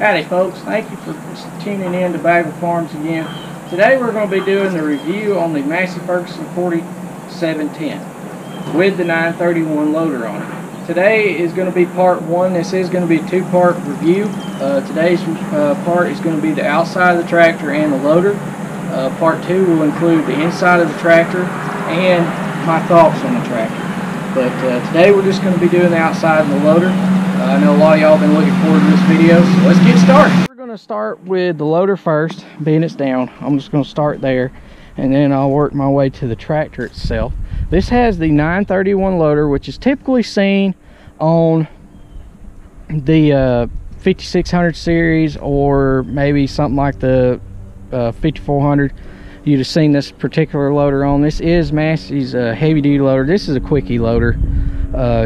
Howdy folks, thank you for tuning in to Bagwell Farms again. Today we're going to be doing the review on the Massey Ferguson 4710 with the 931 loader on it. Today is going to be part one. This is going to be a two-part review. Today's part is going to be the outside of the tractor and the loader. Part two will include the inside of the tractor and my thoughts on the tractor. But today we're just going to be doing the outside of the loader. I know a lot of y'all have been looking forward to this video, so let's get started. We're going to start with the loader first, being it's down. I'm just going to start there, and then I'll work my way to the tractor itself. This has the 931 loader, which is typically seen on the 5600 series, or maybe something like the 5400. You'd have seen this particular loader on. This is Massey's heavy duty loader. This is a quickie loader,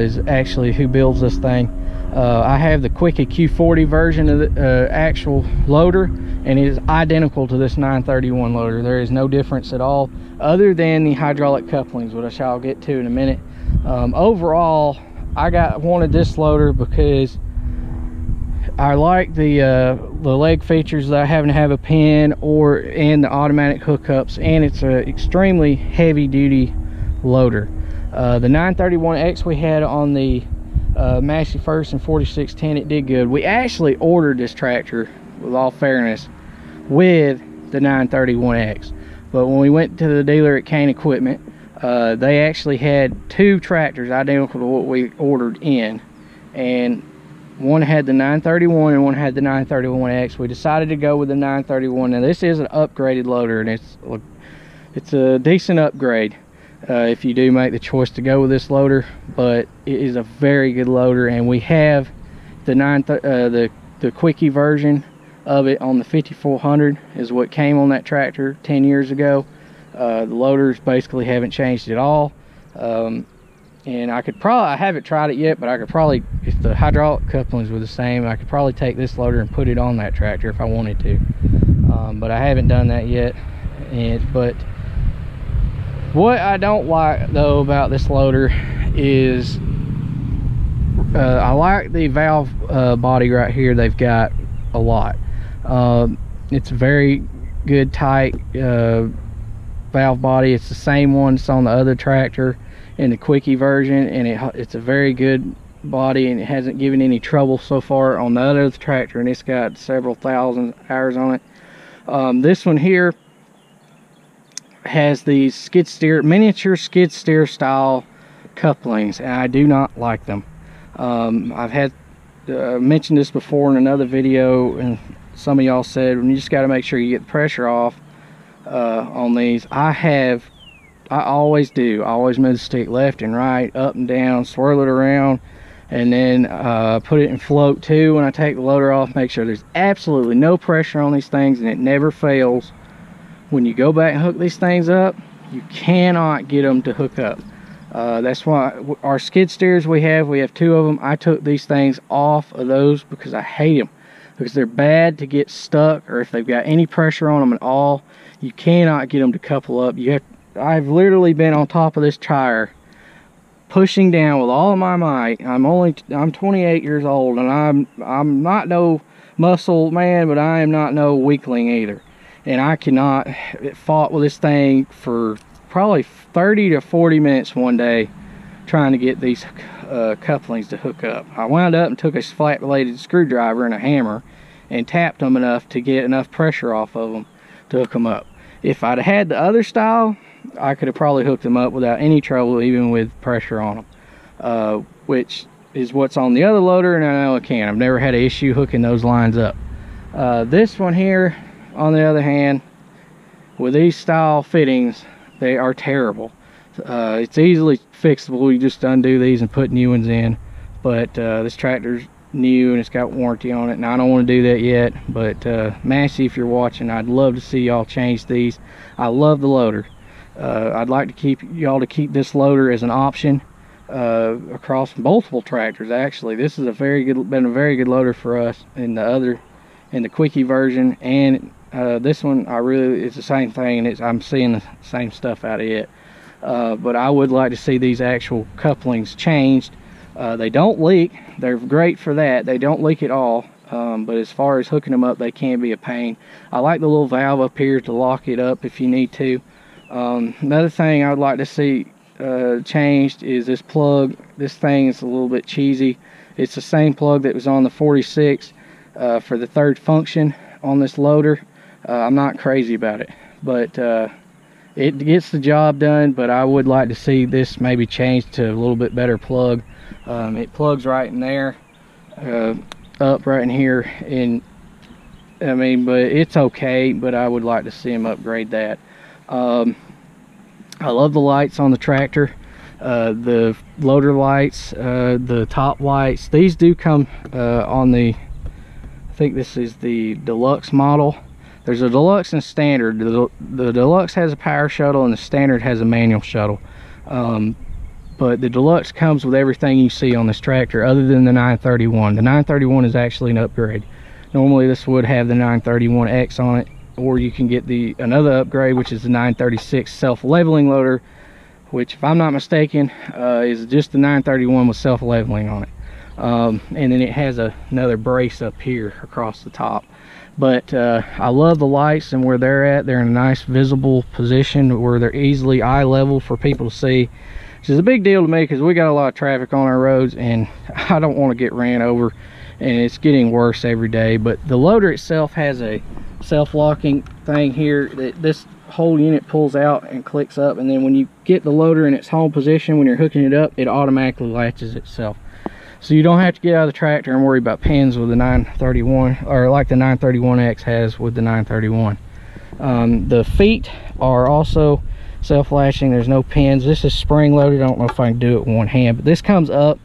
is actually who builds this thing. I have the quickie Q40 version of the actual loader, and it is identical to this 931 loader. There is no difference at all, other than the hydraulic couplings, which I'll get to in a minute. Overall, I wanted this loader because I like the leg features that I haven't have a pin and the automatic hookups, and it's an extremely heavy duty loader. The 931X we had on the Massey Ferguson 4610, it did good. We actually ordered this tractor, with all fairness, with the 931X, but when we went to the dealer at Kane Equipment, they actually had two tractors identical to what we ordered in, and one had the 931 and one had the 931X. We decided to go with the 931. Now this is an upgraded loader, and it's a decent upgrade if you do make the choice to go with this loader, but it is a very good loader. And we have the quickie version of it on the 5400 is what came on that tractor 10 years ago. The loaders basically haven't changed at all. And I haven't tried it yet, but I could probably, if the hydraulic couplings were the same, I could probably take this loader and put it on that tractor if I wanted to. But I haven't done that yet. But what I don't like though about this loader is I like the valve body right here they've got a lot. It's a very good tight valve body. It's the same one that's on the other tractor in the quickie version, and it's a very good body, and it hasn't given any trouble so far on the other tractor, and it's got several thousand hours on it. This one here has these skid steer, miniature skid steer style couplings, and I do not like them. I've had mentioned this before in another video, and some of y'all said you just got to make sure you get the pressure off on these. I always do. I always move the stick left and right, up and down, swirl it around, and then put it in float too when I take the loader off. Make sure there's absolutely no pressure on these things, and it never fails. When you go back and hook these things up, you cannot get them to hook up. That's why our skid steers we have two of them. I took these things off of those because I hate them, because they're bad to get stuck, or if they've got any pressure on them at all, you cannot get them to couple up. I've literally been on top of this tire pushing down with all of my might. I'm 28 years old, and I'm not no muscle man, but I am not no weakling either. And I fought with this thing for probably 30 to 40 minutes one day trying to get these couplings to hook up. I wound up and took a flat bladed screwdriver and a hammer and tapped them enough to get enough pressure off of them to hook them up. If I'd had the other style, I could have probably hooked them up without any trouble, even with pressure on them, which is what's on the other loader, and I know I can. I've never had an issue hooking those lines up. This one here, on the other hand, with these style fittings, they are terrible. It's easily fixable. You just undo these and put new ones in, but this tractor's new and it's got warranty on it, and I don't want to do that yet. But Massey, if you're watching, I'd love to see y'all change these. I love the loader. I'd like to keep this loader as an option across multiple tractors. Actually, this is been a very good loader for us in the quickie version, and this one it's the same thing, and I'm seeing the same stuff out of it. But I would like to see these actual couplings changed. They don't leak. They're great for that. They don't leak at all. but as far as hooking them up, they can be a pain. I like the little valve up here to lock it up if you need to. Another thing I would like to see changed is this plug. This thing is a little bit cheesy. It's the same plug that was on the 46 for the third function on this loader. I'm not crazy about it, but it gets the job done. But I would like to see this maybe changed to a little bit better plug. It plugs right in there, up right in here, and I mean, but it's okay, but I would like to see them upgrade that. I love the lights on the tractor, the loader lights, the top lights. These do come on the, I think this is the deluxe model. There's a deluxe and standard. The deluxe has a power shuttle and the standard has a manual shuttle. But the deluxe comes with everything you see on this tractor other than the 931. The 931 is actually an upgrade. Normally this would have the 931X on it, or you can get another upgrade, which is the 936 self-leveling loader, which, if I'm not mistaken, is just the 931 with self-leveling on it. And then it has another brace up here across the top. But I love the lights and where they're at. They're in a nice visible position where they're easily eye level for people to see, which is a big deal to me because we got a lot of traffic on our roads and I don't want to get ran over, and it's getting worse every day. But the loader itself has a self-locking thing here that this whole unit pulls out and clicks up, and then when you get the loader in its home position, when you're hooking it up, it automatically latches itself. So you don't have to get out of the tractor and worry about pins with the 931, or like the 931X has with the 931. The feet are also self-latching. There's no pins. This is spring loaded. I don't know if I can do it with one hand, but this comes up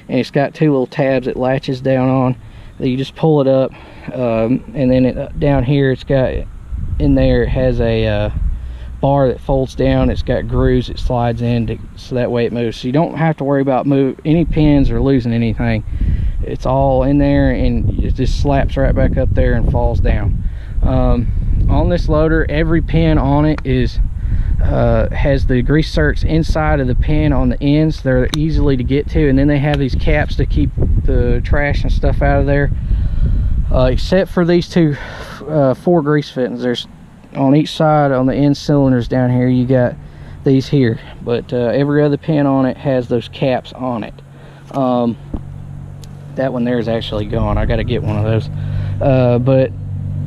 and it's got two little tabs it latches down on that you just pull it up, and then down here it's got, in there it has a bar that folds down. It's got grooves it slides in so that way it moves, so you don't have to worry about any pins or losing anything. It's all in there and it just slaps right back up there and falls down. On this loader, every pin on it has the grease zerks inside of the pin on the ends. They're easily to get to, and then they have these caps to keep the trash and stuff out of there, except for these two 4 grease fittings. There's on each side on the end cylinders down here, you got these here, but every other pin on it has those caps on it. That one there is actually gone. I got to get one of those. But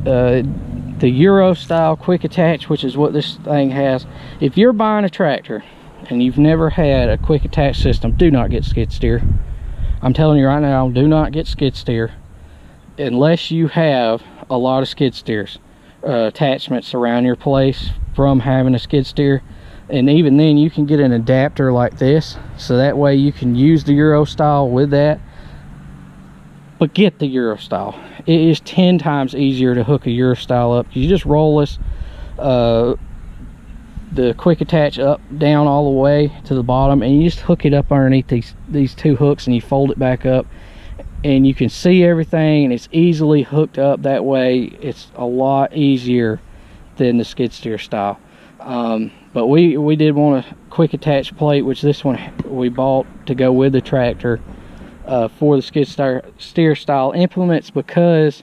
the Euro style quick attach, which is what this thing has, if you're buying a tractor and you've never had a quick attach system, do not get skid steer. I'm telling you right now, do not get skid steer unless you have a lot of skid steers attachments around your place from having a skid steer. And even then, you can get an adapter like this, so that way you can use the Euro style with that. But get the Euro style. It is 10 times easier to hook a Euro style up. You just roll this the quick attach up, down all the way to the bottom, and you just hook it up underneath these 2 hooks, and you fold it back up, and you can see everything, and it's easily hooked up that way. It's a lot easier than the skid steer style. But we did want a quick attach plate, which this one we bought to go with the tractor for the skid steer style implements, because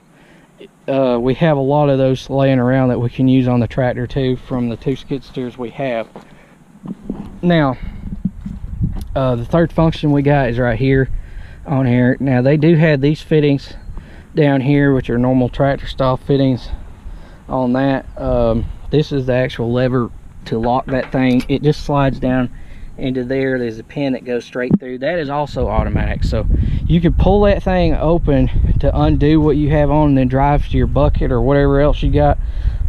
we have a lot of those laying around that we can use on the tractor too, from the 2 skid steers we have. Now the third function we got is right here on here. Now they do have these fittings down here, which are normal tractor style fittings on that. This is the actual lever to lock that thing. It just slides down into there. There's a pin that goes straight through. That is also automatic, so you can pull that thing open to undo what you have on, and then drive to your bucket or whatever else you got,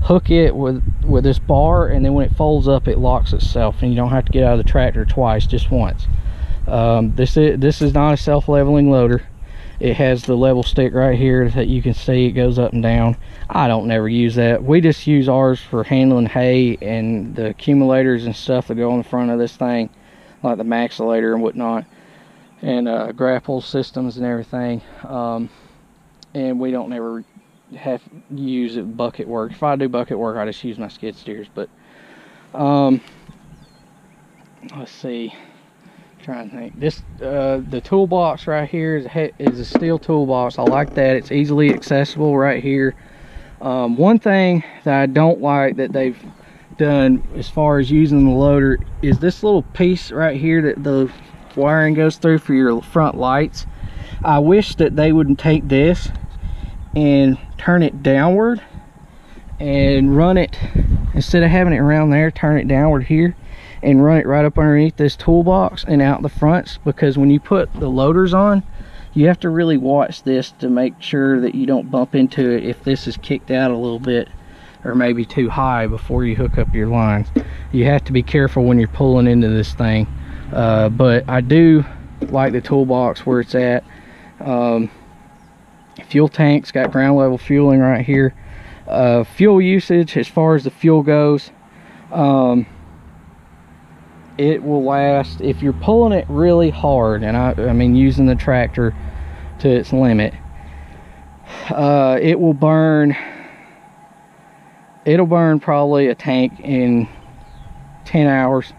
hook it with this bar, and then when it folds up, it locks itself, and you don't have to get out of the tractor twice, just once. This is not a self-leveling loader. It has the level stick right here that you can see. It goes up and down. I don't never use that. We just use ours for handling hay and the accumulators and stuff that go on the front of this thing, like the maxillator and whatnot, and grapple systems and everything. And we don't never have use it bucket work. If I do bucket work, I just use my skid steers. But let's see. Trying to think. This the toolbox right here is a steel toolbox. I like that. It's easily accessible right here. One thing that I don't like that they've done as far as using the loader is this little piece right here that the wiring goes through for your front lights. I wish that they would take this and turn it downward and run it, instead of having it around there, turn it downward here and run it right up underneath this toolbox and out the fronts, because when you put the loaders on, you have to really watch this to make sure that you don't bump into it if this is kicked out a little bit or maybe too high before you hook up your lines. You have to be careful when you're pulling into this thing. But I do like the toolbox where it's at. Fuel tank's got ground level fueling right here. Fuel usage, as far as the fuel goes, it will last if you're pulling it really hard, and I mean using the tractor to its limit. It'll burn probably a tank in 10 hours,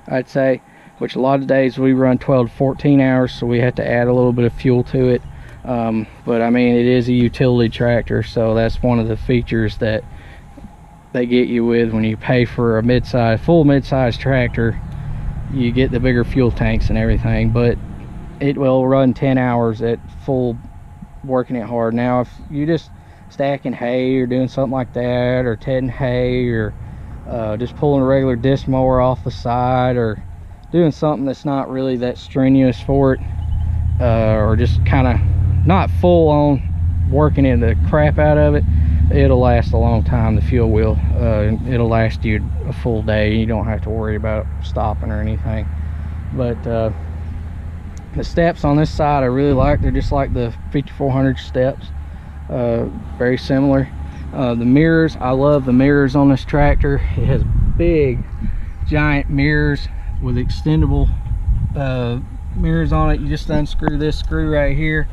I'd say, which a lot of days we run 12 to 14 hours, so we have to add a little bit of fuel to it. But I mean, it is a utility tractor, so that's one of the features that they get you with when you pay for a full mid-size tractor. You get the bigger fuel tanks and everything, but it will run 10 hours at full, working it hard. Now if you just stacking hay or doing something like that, or tedding hay, or just pulling a regular disc mower off the side, or doing something that's not really that strenuous for it, or just kind of not full on working in the crap out of it, it'll last a long time. The fuel will. It'll last you a full day. You don't have to worry about stopping or anything. But the steps on this side I really like. They're just like the 5400 steps. Very similar. The mirrors, I love the mirrors on this tractor. It has big giant mirrors with extendable mirrors on it. You just unscrew this screw right here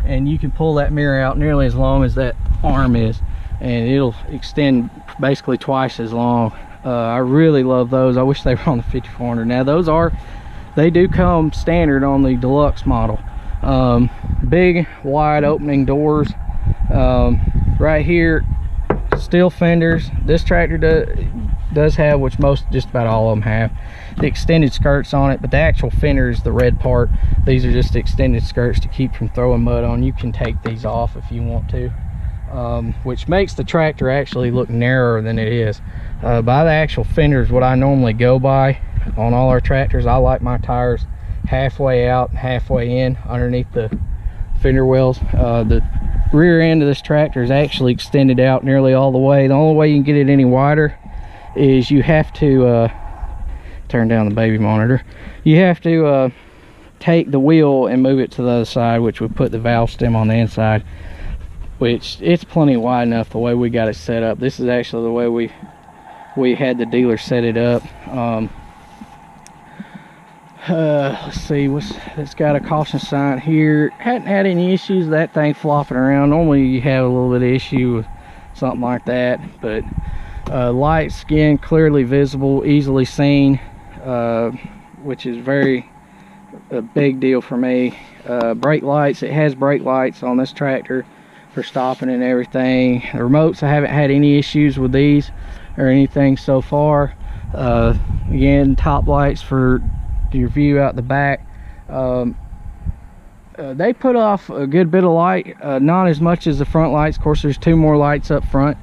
and you can pull that mirror out nearly as long as that arm is, and it'll extend basically twice as long. I really love those. I wish they were on the 5400. Now they do come standard on the deluxe model. Big wide opening doors. Right here, steel fenders. This tractor does have, which just about all of them have, the extended skirts on it, but the actual fender is the red part. These are just extended skirts to keep from throwing mud on. You can take these off if you want to, which makes the tractor actually look narrower than it is. By the actual fenders, what I normally go by on all our tractors, I like my tires halfway out, halfway in underneath the fender wells. The rear end of this tractor is actually extended out nearly all the way. The only way you can get it any wider is you have to turn down the baby monitor. You have to take the wheel and move it to the other side, which would put the valve stem on the inside, which it's plenty wide enough the way we got it set up. This is actually the way we had the dealer set it up. Let's see, it's got a caution sign here. Hadn't had any issues with that thing flopping around. Normally you have a little bit of issue with something like that, but light skin, clearly visible, easily seen, which is a big deal for me. Brake lights, it has brake lights on this tractor for stopping and everything. The remotes, I haven't had any issues with these or anything so far. Again, top lights for your view out the back. They put off a good bit of light, not as much as the front lights. Of course, there's 2 more lights up front.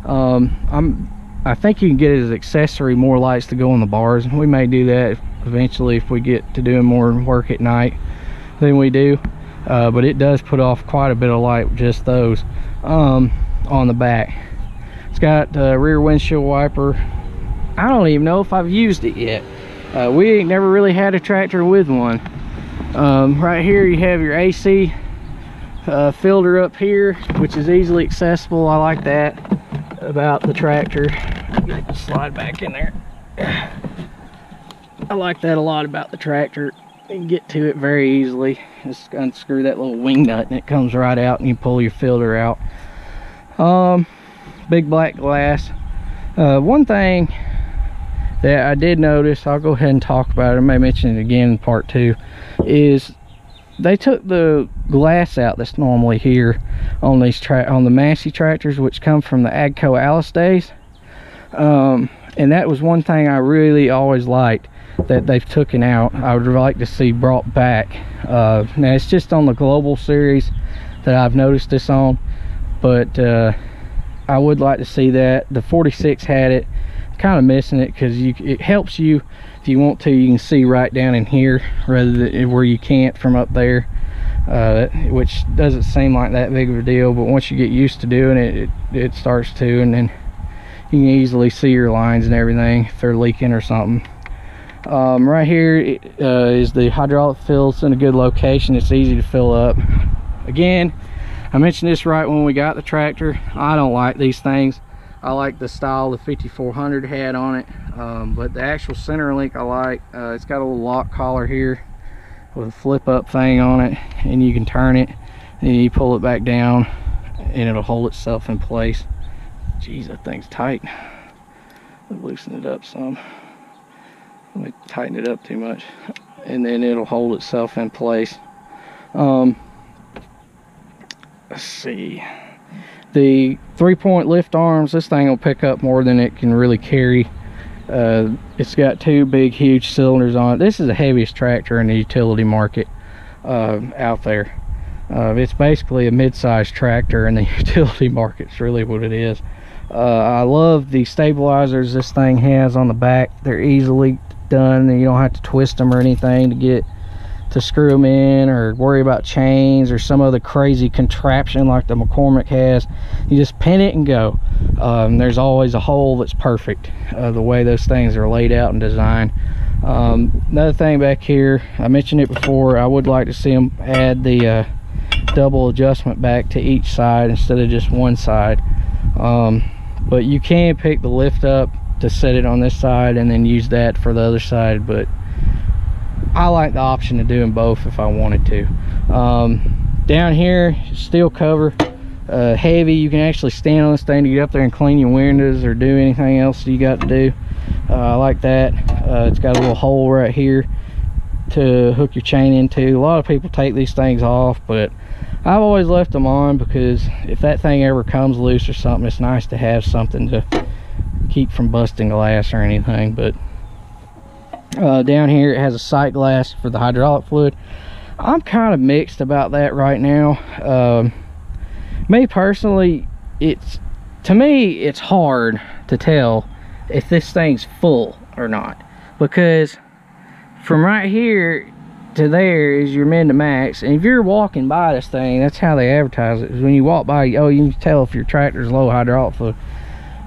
I think you can get it as accessory, more lights to go on the bars. We may do that eventually if we get to doing more work at night than we do, but it does put off quite a bit of light, just those on the back. It's got the rear windshield wiper. I don't even know if I've used it yet. We ain't never really had a tractor with one. Right here you have your AC filter up here, which is easily accessible. I like that about the tractor. Slide back in there. I like that a lot about the tractor. You can get to it very easily. Just unscrew that little wing nut and it comes right out, and you pull your filter out. Big black glass. One thing, that I did notice, I'll go ahead and talk about it, I may mention it again in part 2, is they took the glass out that's normally here on these on the Massey tractors, which come from the Agco Alice days. And that was one thing I really always liked that they've taken out. I would like to see brought back. Now it's just on the Global series that I've noticed this on, but I would like to see that. The 46 had it. Kind of missing it because it helps you if you want to. You can see right down in here rather than where you can't from up there, which doesn't seem like that big of a deal, but once you get used to doing it, it starts to, and then you can easily see your lines and everything if they're leaking or something. Right here is the hydraulic fill. It's in a good location. It's easy to fill up. Again, I mentioned this right when we got the tractor. I don't like these things. I like the style the 5400 had on it, but the actual center link I like. It's got a little lock collar here with a flip up thing on it, and you can turn it and you pull it back down and it'll hold itself in place. Jeez, that thing's tight. I'll loosen it up some. Let me tighten it up too much, and then it'll hold itself in place. Let's see. The 3-point lift arms, this thing will pick up more than it can really carry. It's got 2 big huge cylinders on it. This is the heaviest tractor in the utility market out there. It's basically a mid-sized tractor in the utility market. It's really what it is. I love the stabilizers this thing has on the back. They're easily done, and you don't have to twist them or anything to screw them in, or worry about chains or some other crazy contraption like the McCormick has. You just pin it and go. There's always a hole that's perfect, the way those things are laid out and designed. Another thing back here, I mentioned it before, I would like to see them add the double adjustment back to each side instead of just one side. But you can pick the lift up to set it on this side and then use that for the other side, but I like the option of doing both if I wanted to. Down here, steel cover, heavy. You can actually stand on this thing to get up there and clean your windows or do anything else you got to do. I like that. It's got a little hole right here to hook your chain into. A lot of people take these things off, but I've always left them on because if that thing ever comes loose or something, it's nice to have something to keep from busting glass or anything. But down here it has a sight glass for the hydraulic fluid. I'm kind of mixed about that right now. Me personally, to me it's hard to tell if this thing's full or not, because from right here to there is your min to max, and if you're walking by this thing, that's how they advertise it, is when you walk by, oh, you can tell if your tractor's low hydraulic fluid.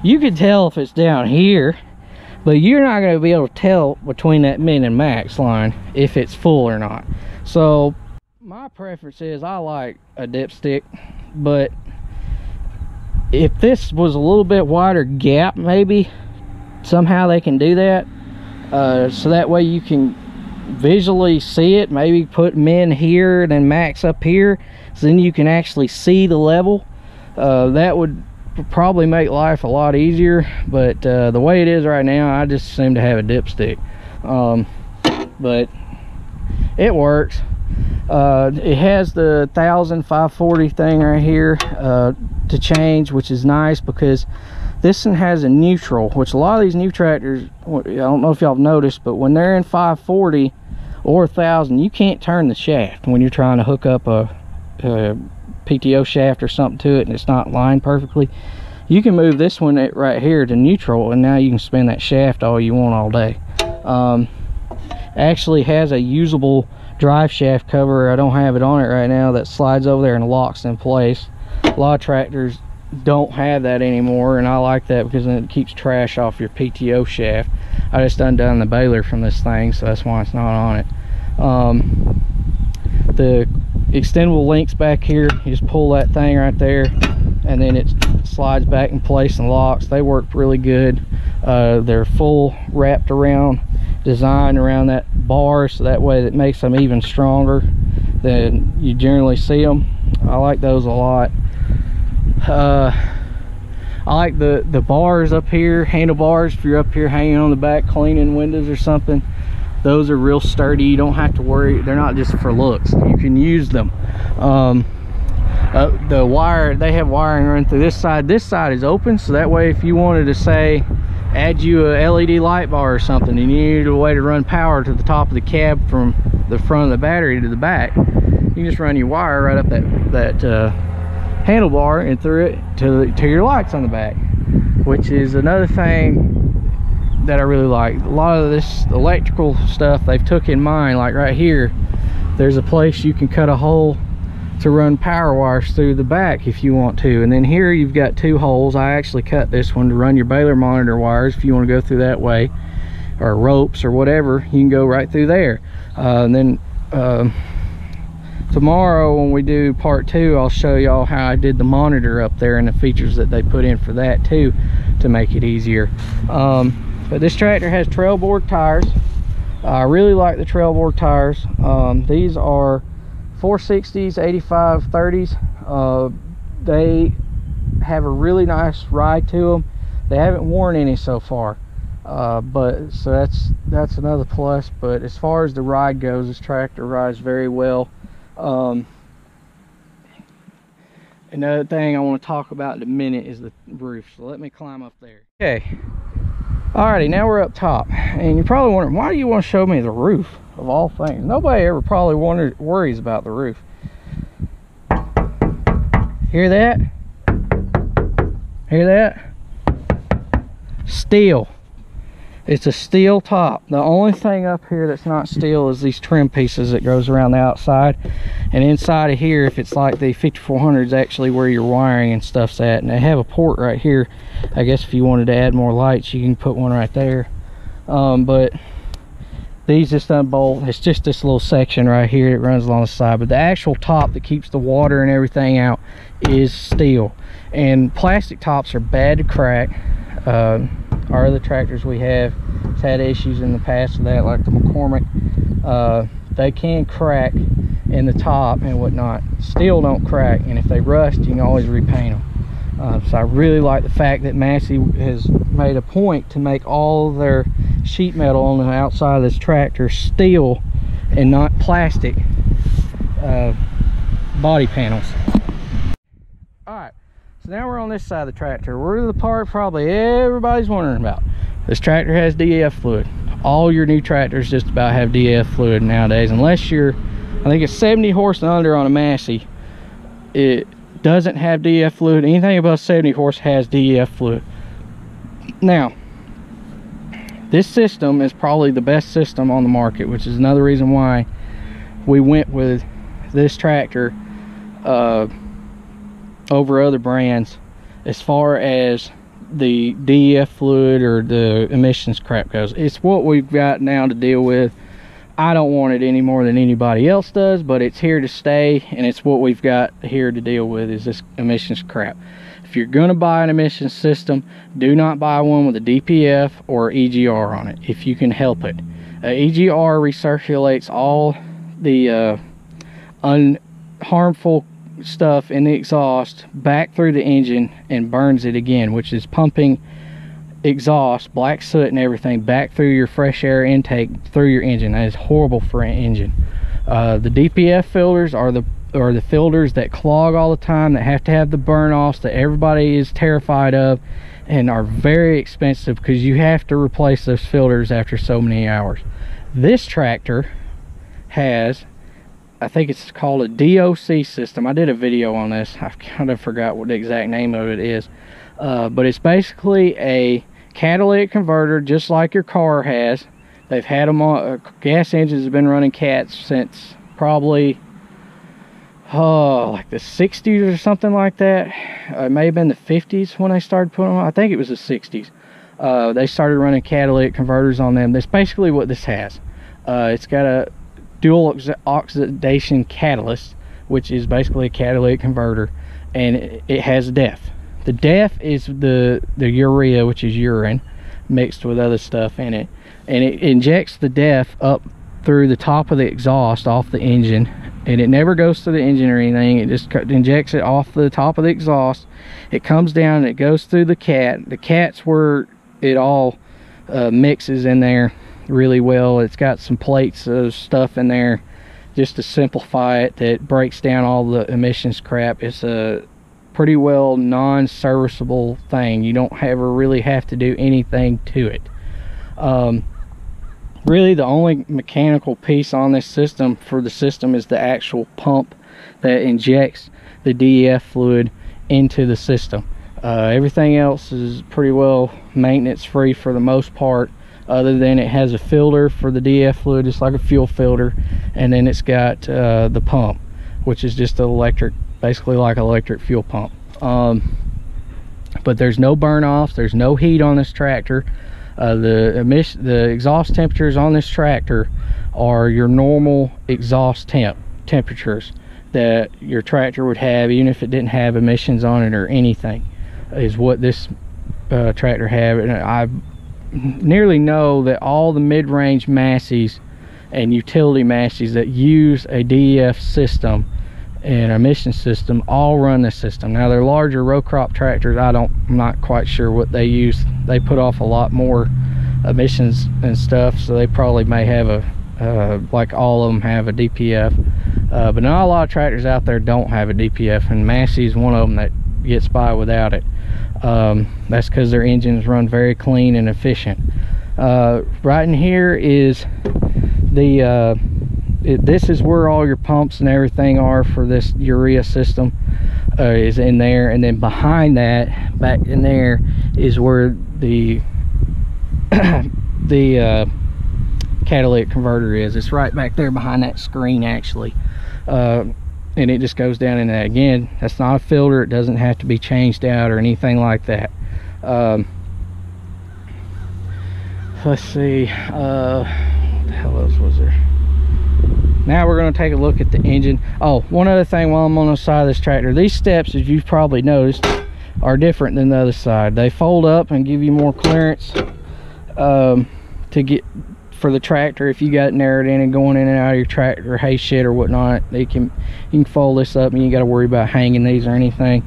You can tell if it's down here, but you're not going to be able to tell between that min and max line if it's full or not. So my preference is I like a dipstick, but if this was a little bit wider gap, maybe somehow they can do that, so that way you can visually see it. Maybe put min here and then max up here, so then you can actually see the level. That would probably make life a lot easier, but the way it is right now, I just seem to have a dipstick. But it works. It has the 1540 thing right here to change, which is nice because this one has a neutral, which a lot of these new tractors, I don't know if y'all have noticed, but when they're in 540 or 1000, you can't turn the shaft when you're trying to hook up a PTO shaft or something to it and it's not lined perfectly. You can move this one right here to neutral, and now you can spin that shaft all you want all day. Actually has a usable drive shaft cover. I don't have it on it right now, that slides over there and locks in place. A lot of tractors don't have that anymore, and I like that because then it keeps trash off your PTO shaft. I just undone the baler from this thing, so that's why it's not on it. The extendable links back here, you just pull that thing right there and then it slides back in place and locks. They work really good. They're full wrapped around design around that bar, so that way it makes them even stronger than you generally see them. I like those a lot. I like the bars up here, handlebars, if you're up here hanging on the back cleaning windows or something. Those are real sturdy. You don't have to worry. They're not just for looks. You can use them. The wire, they have wiring running through this side. This side is open, so that way if you wanted to, say, add you a LED light bar or something and you needed a way to run power to the top of the cab from the front of the battery to the back, you can just run your wire right up that handlebar and through it to your lights on the back, which is another thing that I really like. A lot of this electrical stuff they've took in mind, like right here, there's a place you can cut a hole to run power wires through the back if you want to, and then here you've got 2 holes. I actually cut this one to run your baler monitor wires if you want to go through that way, or ropes or whatever. You can go right through there. And then tomorrow when we do part 2, I'll show y'all how I did the monitor up there and the features that they put in for that too, to make it easier. But this tractor has trail board tires. I really like the trail board tires. These are 460s, 85 30s. They have a really nice ride to them. They haven't worn any so far, but so that's another plus. But as far as the ride goes, this tractor rides very well. Another thing I want to talk about in a minute is the roof, so let me climb up there. Okay, alrighty, now we're up top, and you're probably wondering, why do you want to show me the roof of all things? Nobody ever probably worries about the roof. Hear that? Hear that? Steel. It's a steel top. The only thing up here that's not steel is these trim pieces that goes around the outside, and inside of here, if it's like the 5400, is actually where your wiring and stuff's at. And they have a port right here. I guess if you wanted to add more lights, you can put one right there. But these just unbolt. It's just this little section right here that runs along the side, but the actual top that keeps the water and everything out is steel. And plastic tops are bad to crack. Our other tractors we have had issues in the past with that, like the McCormick. They can crack in the top and whatnot. Steel don't crack, and if they rust, you can always repaint them. So I really like the fact that Massey has made a point to make all their sheet metal on the outside of this tractor steel and not plastic body panels. Alright, so now we're on this side of the tractor. We're the part probably everybody's wondering about. This tractor has DEF fluid. All your new tractors just about have DEF fluid nowadays, unless you're, I think it's 70 horse and under on a Massey. It doesn't have DEF fluid. Anything above 70 horse has DEF fluid. Now, this system is probably the best system on the market, which is another reason why we went with this tractor over other brands as far as the DEF fluid or the emissions crap goes. It's what we've got now to deal with. I don't want it any more than anybody else does, but it's here to stay, and it's what we've got here to deal with, is this emissions crap. If you're going to buy an emissions system, do not buy one with a DPF or EGR on it if you can help it. EGR recirculates all the harmful stuff in the exhaust back through the engine and burns it again, which is pumping exhaust, black soot and everything back through your fresh air intake through your engine. That is horrible for an engine. The DPF filters are the filters that clog all the time, that have to have the burn offs that everybody is terrified of, and are very expensive because you have to replace those filters after so many hours. This tractor has, I think it's called a DOC system. I did a video on this. I kind of forgot what the exact name of it is, but it's basically a catalytic converter, just like your car has. They've had them on gas engines have been running cats since probably like the 60s or something like that. It may have been the 50s when they started putting them on. I think it was the 60s. They started running catalytic converters on them. That's basically what this has. It's got a dual oxidation catalyst, which is basically a catalytic converter, and it has DEF. The DEF is the urea, which is urine mixed with other stuff in it, and it injects the DEF up through the top of the exhaust off the engine and it never goes to the engine or anything. It just injects it off the top of the exhaust. It comes down and it goes through the cat. The cat's where it all mixes in there really well. It's got some plates of stuff in there just to simplify it, that breaks down all the emissions crap. It's a pretty well non-serviceable thing. You don't ever really have to do anything to it. Really the only mechanical piece on this system for the system is the actual pump that injects the DEF fluid into the system. Everything else is pretty well maintenance free for the most part, other than it has a filter for the DEF fluid. It's like a fuel filter, and then it's got the pump, which is just an electric, basically like an electric fuel pump. But there's no burn offs, there's no heat on this tractor. The exhaust temperatures on this tractor are your normal exhaust temperatures that your tractor would have, even if it didn't have emissions on it or anything, is what this tractor have. And I nearly know that all the mid-range Masseys and utility Masseys that use a DEF system and emission system all run this system. Now they're larger row crop tractors. I'm not quite sure what they use. They put off a lot more emissions and stuff, so they probably may have a like all of them have a DPF, but not a lot of tractors out there don't have a DPF, and Massey is one of them that gets by without it. That's because their engines run very clean and efficient. Right in here is the this is where all your pumps and everything are for this urea system, is in there. And then behind that, back in there, is where the catalytic converter is. It's right back there behind that screen actually, and it just goes down in that. Again, that's not a filter. It doesn't have to be changed out or anything like that. Let's see, what the hell else was there? Now we're going to take a look at the engine. Oh, one other thing while I'm on the side of this tractor, these steps, as you've probably noticed, are different than the other side. They fold up and give you more clearance to get for the tractor. If you got it narrowed in and going in and out of your tractor or hay shed or whatnot, you can fold this up and you got to worry about hanging these or anything.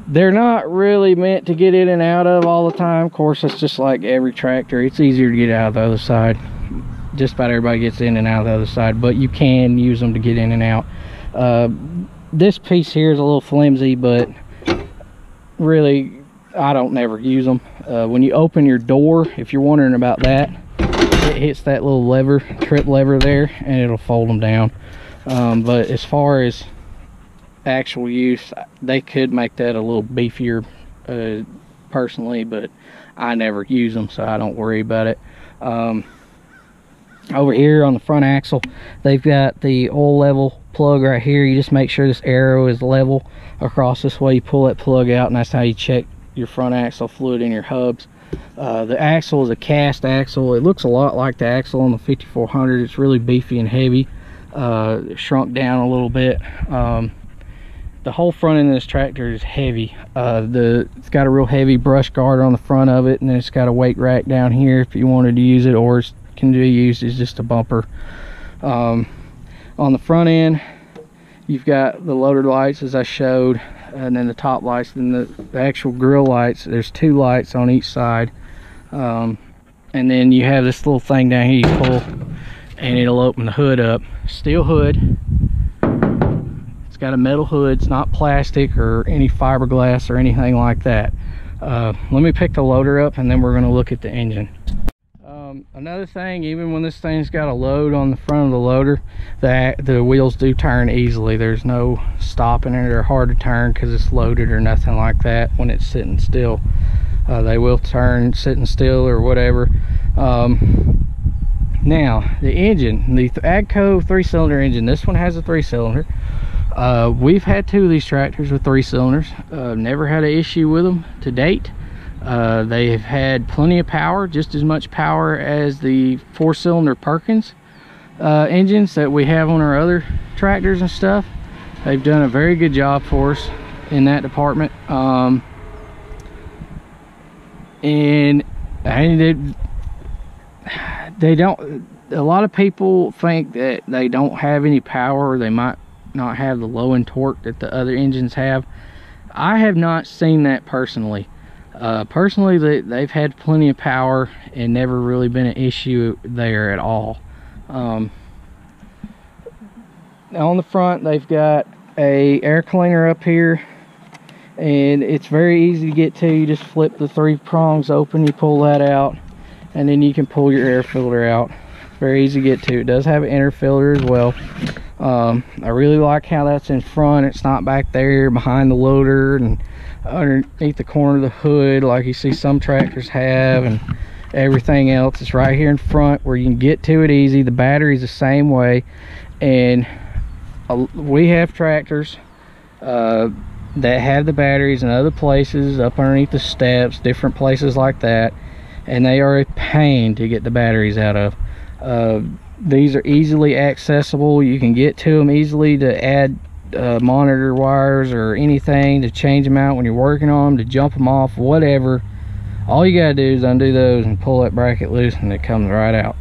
They're not really meant to get in and out of all the time. Of course, it's just like every tractor. It's easier to get out of the other side. Just about everybody gets in and out of the other side, but you can use them to get in and out. This piece here is a little flimsy, but really I don't never use them. When you open your door, if you're wondering about that, it hits that little lever, trip lever there, and it'll fold them down. But as far as actual use, they could make that a little beefier personally, but I never use them, so I don't worry about it. Over here on the front axle, they've got the oil level plug right here. You just make sure this arrow is level across this way. You pull that plug out, and that's how you check your front axle fluid in your hubs. The axle is a cast axle. It looks a lot like the axle on the 5400. It's really beefy and heavy. Shrunk down a little bit. The whole front end of this tractor is heavy. It's got a real heavy brush guard on the front of it, and then it's got a weight rack down here if you wanted to use it, or it can be used as just a bumper. On the front end, you've got the loader lights as I showed, and then the top lights, and the actual grill lights. There's two lights on each side, and then you have this little thing down here you pull, and it'll open the hood up. Steel hood. It's got a metal hood. It's not plastic or any fiberglass or anything like that. Let me pick the loader up, and then we're going to look at the engine. Another thing, even when this thing's got a load on the front of the loader, the wheels do turn easily. There's no stopping it or hard to turn because it's loaded or nothing like that. When it's sitting still, they will turn sitting still or whatever. Now the engine, the AGCO 3-cylinder engine, this one has a 3-cylinder. We've had 2 of these tractors with 3 cylinders. Never had an issue with them to date. They've had plenty of power, just as much power as the 4-cylinder Perkins engines that we have on our other tractors and stuff. They've done a very good job for us in that department. And they don't, a lot of people think that they don't have any power, or they might not have the low end torque that the other engines have. I have not seen that personally. Personally, they've had plenty of power and never really been an issue there at all. On the front, they've got a air cleaner up here, and it's very easy to get to. You just flip the 3 prongs open, you pull that out, and then you can pull your air filter out. Very easy to get to. It does have an inner filter as well. I really like how that's in front. It's not back there behind the loader and underneath the corner of the hood like you see some tractors have, and everything else. It's right here in front where you can get to it easy. The battery's the same way, and we have tractors that have the batteries in other places, up underneath the steps, different places like that, and they are a pain to get the batteries out of. These are easily accessible. You can get to them easily to add monitor wires or anything, to change them out when you're working on them, to jump them off, whatever. All you gotta do is undo those and pull that bracket loose, and it comes right out.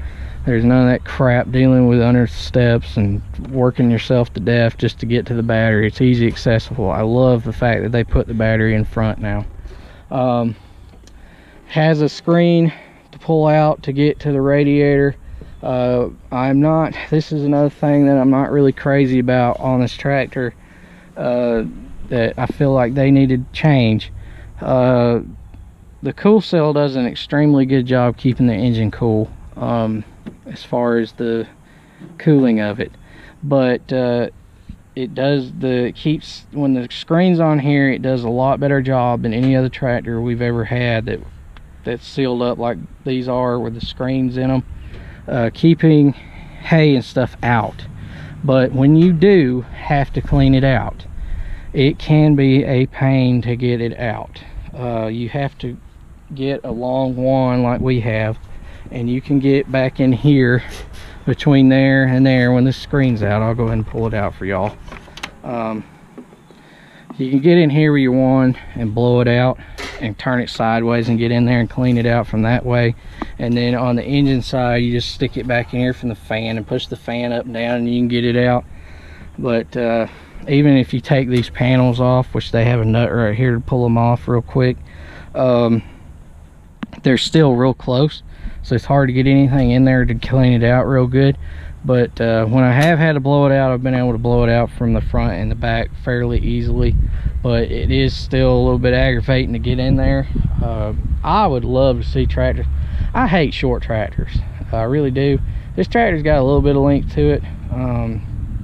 There's none of that crap dealing with under steps and working yourself to death just to get to the battery. It's easy accessible. I love the fact that they put the battery in front now. Has a screen to pull out to get to the radiator. This is another thing that I'm not really crazy about on this tractor, that I feel like they need to change. The cool cell does an extremely good job keeping the engine cool, as far as the cooling of it, but it keeps, when the screen's on here, it does a lot better job than any other tractor we've ever had that's sealed up like these are, with the screens in them, keeping hay and stuff out. But when you do have to clean it out, it can be a pain to get it out. You have to get a long wand like we have, and you can get back in here between there and there when the screen's out. I'll go ahead and pull it out for y'all. You can get in here with your wand and blow it out and turn it sideways and get in there and clean it out from that way. And then on the engine side, you just stick it back in here from the fan and push the fan up and down, and you can get it out. But even if you take these panels off, which they have a nut right here to pull them off real quick, they're still real close, so it's hard to get anything in there to clean it out real good. But when I have had to blow it out, I've been able to blow it out from the front and the back fairly easily. But it is still a little bit aggravating to get in there. I would love to see tractors. I hate short tractors, I really do. This tractor's got a little bit of length to it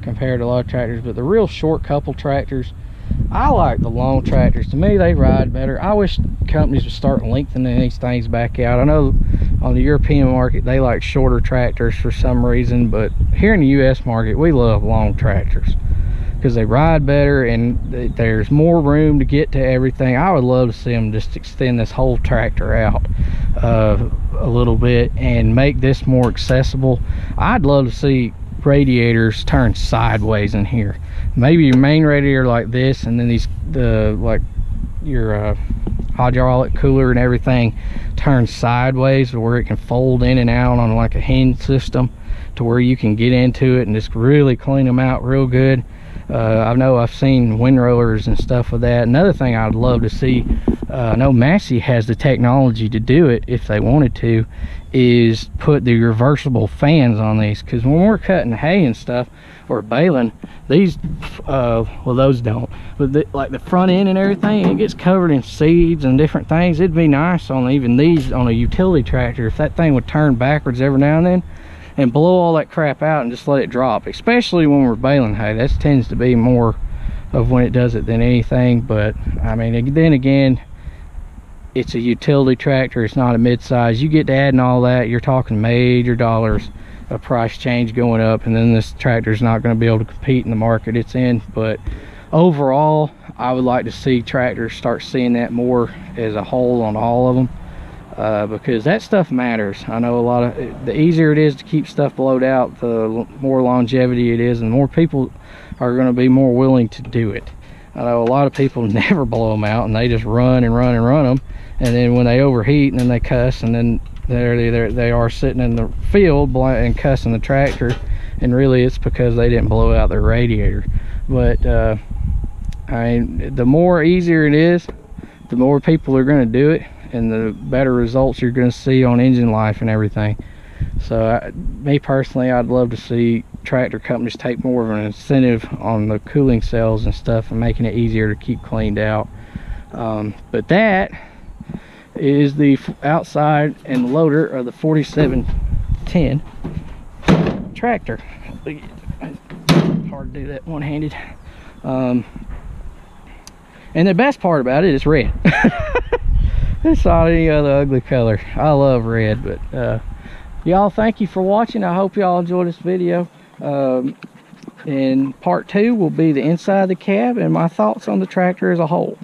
compared to a lot of tractors, but the real short couple tractors, I like the long tractors. To me, they ride better. I wish companies would start lengthening these things back out. I know on the European market they like shorter tractors for some reason, but here in the US market we love long tractors because they ride better and there's more room to get to everything. I would love to see them just extend this whole tractor out a little bit and make this more accessible. I'd love to see radiators turn sideways in here. Maybe your main radiator like this, and then like your hydraulic cooler and everything turn sideways, where it can fold in and out on like a hinge system, to where you can get into it and just really clean them out real good. I know I've seen windrollers and stuff with that. Another thing I'd love to see, I know Massey has the technology to do it if they wanted to, is put the reversible fans on these, because when we're cutting hay and stuff or baling, these well, those don't, but like the front end and everything, it gets covered in seeds and different things. It'd be nice on even these, on a utility tractor, if that thing would turn backwards every now and then and blow all that crap out and just let it drop, especially when we're baling hay. That tends to be more of when it does it than anything. But I mean, then again, it's a utility tractor, it's not a mid-size. You get to adding all that, you're talking major dollars of price change going up, and then this tractor is not going to be able to compete in the market it's in. But overall, I would like to see tractors start seeing that more as a whole on all of them, because that stuff matters. I know the easier it is to keep stuff blowed out, the more longevity it is, and more people are going to be more willing to do it. I know a lot of people never blow them out, and they just run and run and run them, and then when they overheat, and then they cuss, and then they are sitting in the field and cussing the tractor, and really it's because they didn't blow out their radiator. But I mean, the more easier it is, the more people are going to do it, and the better results you're going to see on engine life and everything. So me personally, I'd love to see tractor companies take more of an incentive on the cooling cells and stuff and making it easier to keep cleaned out. But that is the outside and loader of the 4710 tractor. Hard to do that one-handed. And the best part about it is red. It's not any other ugly color. I love red. But y'all, thank you for watching. I hope y'all enjoyed this video. And part 2 will be the inside of the cab and my thoughts on the tractor as a whole.